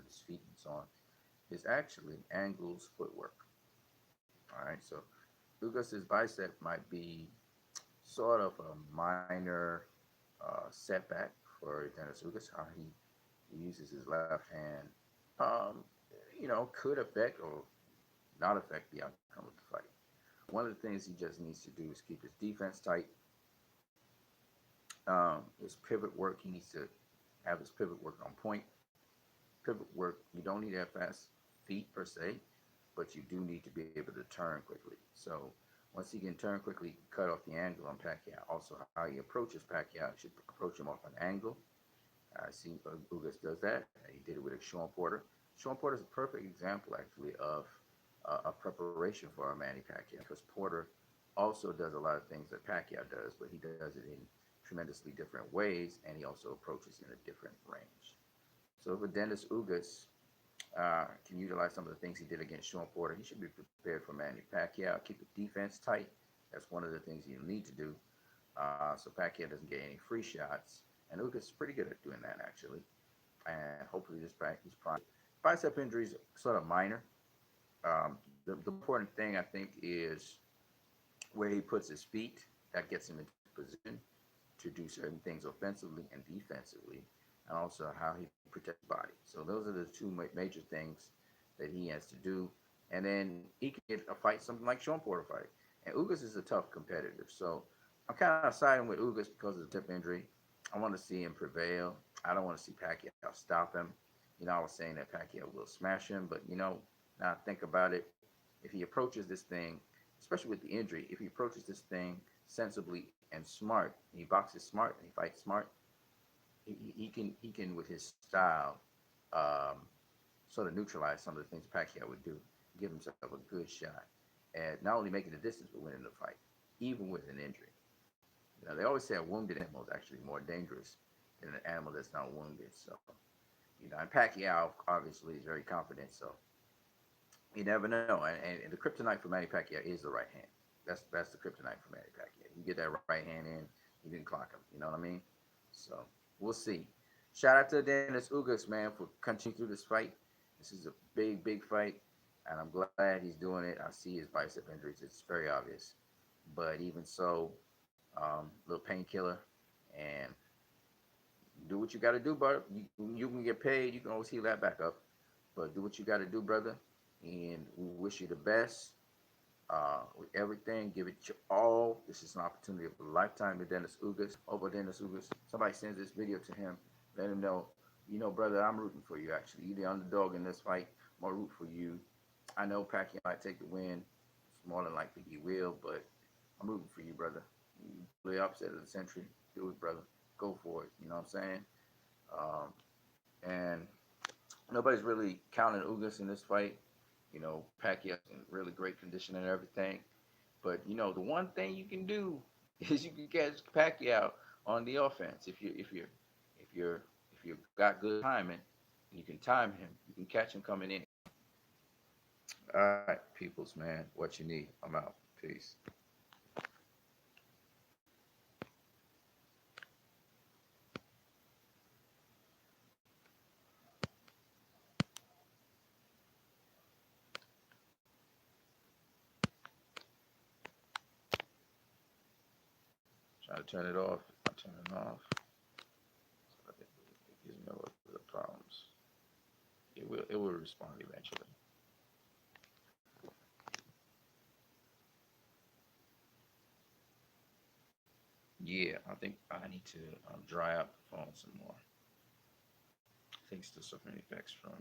his feet and so on, is actually angles footwork. All right, so Ugas's bicep might be sort of a minor setback for Dennis Ugas, how he uses his left hand, um, could affect or not affect the outcome of the fight. One of the things he just needs to do is keep his defense tight. His pivot work, he needs to have his pivot work on point. Pivot work, you don't need to have fast feet per se, but you do need to be able to turn quickly. So once he can turn quickly, cut off the angle on Pacquiao. Also, how he approaches Pacquiao, should approach him off an angle. I see Ugas does that. He did it with Sean Porter. Sean Porter is a perfect example, actually, of a preparation for a Manny Pacquiao, because Porter also does a lot of things that Pacquiao does, but he does it in tremendously different ways, and he also approaches in a different range. So for Dennis Ugas can utilize some of the things he did against Sean Porter, he should be prepared for Manny Pacquiao. Keep the defense tight. That's one of the things you need to do, so Pacquiao doesn't get any free shots. And Ugas is pretty good at doing that, actually. And hopefully this back he's prime. Bicep injuries sort of minor. The important thing I think is where he puts his feet. That gets him into position to do certain things offensively and defensively, and also how he protects his body. So those are the two major things that he has to do. And then he can get a fight, something like Sean Porter fight. And Ugas is a tough competitor. So I'm kind of siding with Ugas because of the hip injury. I want to see him prevail. I don't want to see Pacquiao stop him. I was saying that Pacquiao will smash him, but now think about it. If he approaches this thing, especially with the injury, if he approaches this thing sensibly and smart, he boxes smart and he fights smart, he can with his style sort of neutralize some of the things Pacquiao would do, give himself a good shot at not only making the distance but winning the fight, even with an injury. They always say a wounded animal is actually more dangerous than an animal that's not wounded. So, and Pacquiao obviously is very confident. So you never know. And the kryptonite for Manny Pacquiao is the right hand. That's the kryptonite for Manny Pacquiao. You get that right hand in, you didn't clock him. You know what I mean? So we'll see. Shout out to Dennis Ugas, man, for continuing through this fight. This is a big, big fight, and I'm glad he's doing it. I see his bicep injuries; it's very obvious. But even so, little painkiller, and do what you got to do, brother. You can get paid. You can always heal that back up, but do what you got to do, brother. And we wish you the best with everything. Give it your all. This is an opportunity of a lifetime to Dennis Ugas. Over Dennis Ugas. Somebody sends this video to him. Let him know, brother, I'm rooting for you, actually. You're the underdog in this fight. I'm going to root for you. I know Pacquiao might take the win. It's more than likely he will, but I'm rooting for you, brother. You the upset of the century. Do it, brother. Go for it. You know what I'm saying? And nobody's really counting Ugas in this fight. Pacquiao's in really great condition and everything. But the one thing you can do is you can catch Pacquiao on the offense. If you got good timing, you can time him. You can catch him coming in. All right, peoples, man. What you need? I'm out. Peace. Try to turn it off. I turn it off. So it gives me a little bit of problems. It will respond eventually. Yeah, I think I need to dry out the phone some more. I think still suffering effects from